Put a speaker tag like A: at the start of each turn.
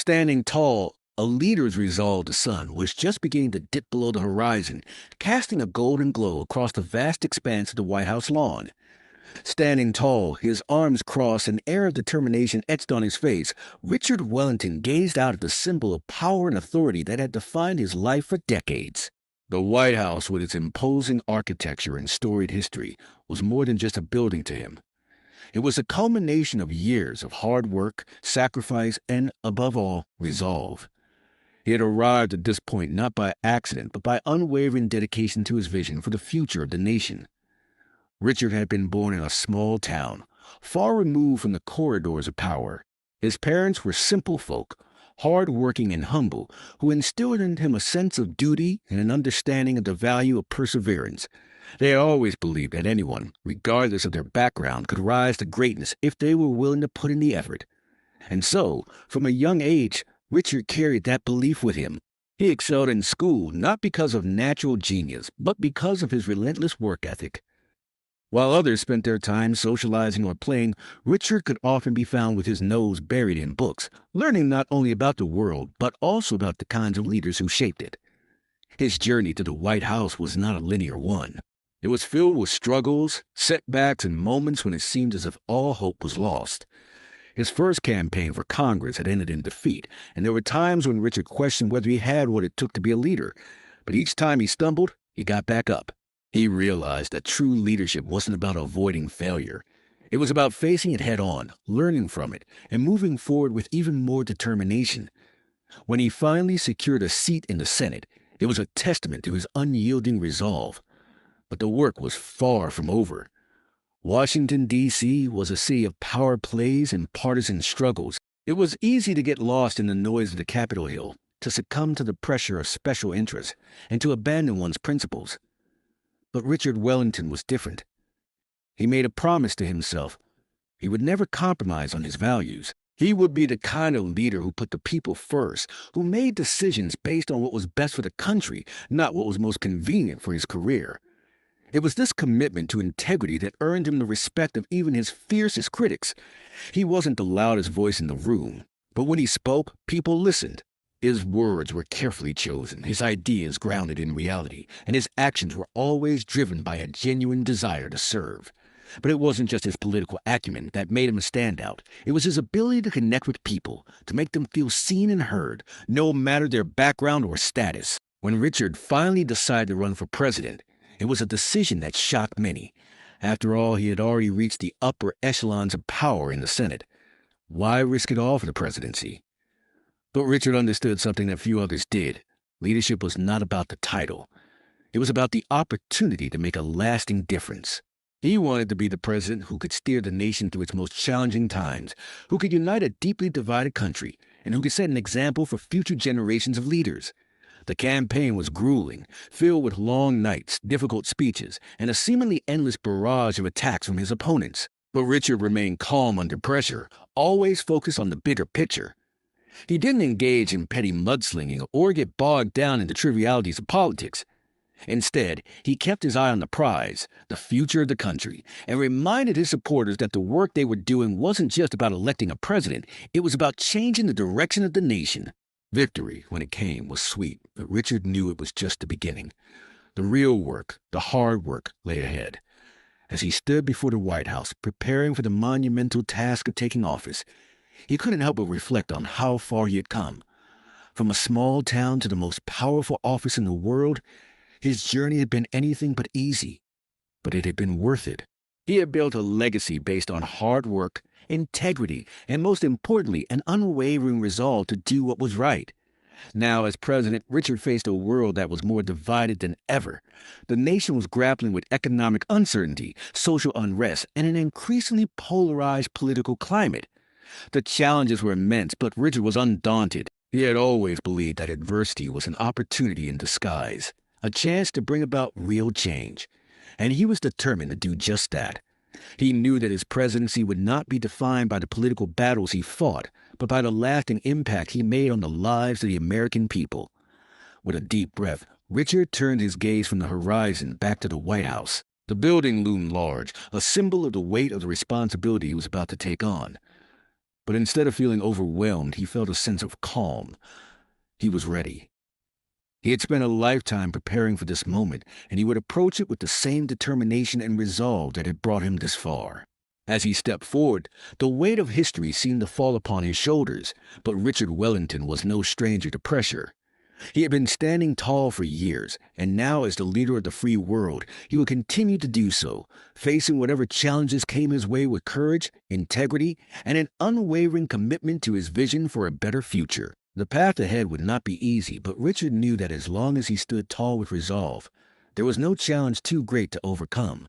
A: Standing tall, a leader's resolve, the sun was just beginning to dip below the horizon, casting a golden glow across the vast expanse of the White House lawn. Standing tall, his arms crossed, an air of determination etched on his face, Richard Wellington gazed out at the symbol of power and authority that had defined his life for decades. The White House, with its imposing architecture and storied history, was more than just a building to him. It was a culmination of years of hard work, sacrifice, and, above all, resolve. He had arrived at this point not by accident, but by unwavering dedication to his vision for the future of the nation. Richard had been born in a small town, far removed from the corridors of power. His parents were simple folk, hard-working and humble, who instilled in him a sense of duty and an understanding of the value of perseverance. They had always believed that anyone, regardless of their background, could rise to greatness if they were willing to put in the effort. And so, from a young age, Richard carried that belief with him. He excelled in school not because of natural genius, but because of his relentless work ethic. While others spent their time socializing or playing, Richard could often be found with his nose buried in books, learning not only about the world, but also about the kinds of leaders who shaped it. His journey to the White House was not a linear one. It was filled with struggles, setbacks, and moments when it seemed as if all hope was lost. His first campaign for Congress had ended in defeat, and there were times when Richard questioned whether he had what it took to be a leader. But each time he stumbled, he got back up. He realized that true leadership wasn't about avoiding failure. It was about facing it head-on, learning from it, and moving forward with even more determination. When he finally secured a seat in the Senate, it was a testament to his unyielding resolve. But the work was far from over. Washington, D.C. was a city of power plays and partisan struggles. It was easy to get lost in the noise of the Capitol Hill, to succumb to the pressure of special interests, and to abandon one's principles. But Richard Wellington was different. He made a promise to himself. He would never compromise on his values. He would be the kind of leader who put the people first, who made decisions based on what was best for the country, not what was most convenient for his career. It was this commitment to integrity that earned him the respect of even his fiercest critics. He wasn't the loudest voice in the room, but when he spoke, people listened. His words were carefully chosen, his ideas grounded in reality, and his actions were always driven by a genuine desire to serve. But it wasn't just his political acumen that made him a standout. It was his ability to connect with people, to make them feel seen and heard, no matter their background or status. When Richard finally decided to run for president, it was a decision that shocked many. After all, he had already reached the upper echelons of power in the Senate. Why risk it all for the presidency? But Richard understood something that few others did. Leadership was not about the title. It was about the opportunity to make a lasting difference. He wanted to be the president who could steer the nation through its most challenging times, who could unite a deeply divided country, and who could set an example for future generations of leaders. The campaign was grueling, filled with long nights, difficult speeches, and a seemingly endless barrage of attacks from his opponents. But Richard remained calm under pressure, always focused on the bigger picture. He didn't engage in petty mudslinging or get bogged down in the trivialities of politics. Instead, he kept his eye on the prize, the future of the country, and reminded his supporters that the work they were doing wasn't just about electing a president, it was about changing the direction of the nation. Victory, when it came, was sweet, but Richard knew it was just the beginning. The real work, the hard work, lay ahead. As he stood before the White House, preparing for the monumental task of taking office, he couldn't help but reflect on how far he had come. From a small town to the most powerful office in the world, his journey had been anything but easy. But it had been worth it. He had built a legacy based on hard work, integrity, and most importantly, an unwavering resolve to do what was right. Now, as president, Richard faced a world that was more divided than ever. The nation was grappling with economic uncertainty, social unrest, and an increasingly polarized political climate. The challenges were immense, but Richard was undaunted. He had always believed that adversity was an opportunity in disguise, a chance to bring about real change. And he was determined to do just that. He knew that his presidency would not be defined by the political battles he fought, but by the lasting impact he made on the lives of the American people. With a deep breath, Richard turned his gaze from the horizon back to the White House. The building loomed large, a symbol of the weight of the responsibility he was about to take on. But instead of feeling overwhelmed, he felt a sense of calm. He was ready. He had spent a lifetime preparing for this moment, and he would approach it with the same determination and resolve that had brought him this far. As he stepped forward, the weight of history seemed to fall upon his shoulders, but Richard Wellington was no stranger to pressure. He had been standing tall for years, and now as the leader of the free world, he would continue to do so, facing whatever challenges came his way with courage, integrity, and an unwavering commitment to his vision for a better future. The path ahead would not be easy, but Richard knew that as long as he stood tall with resolve, there was no challenge too great to overcome.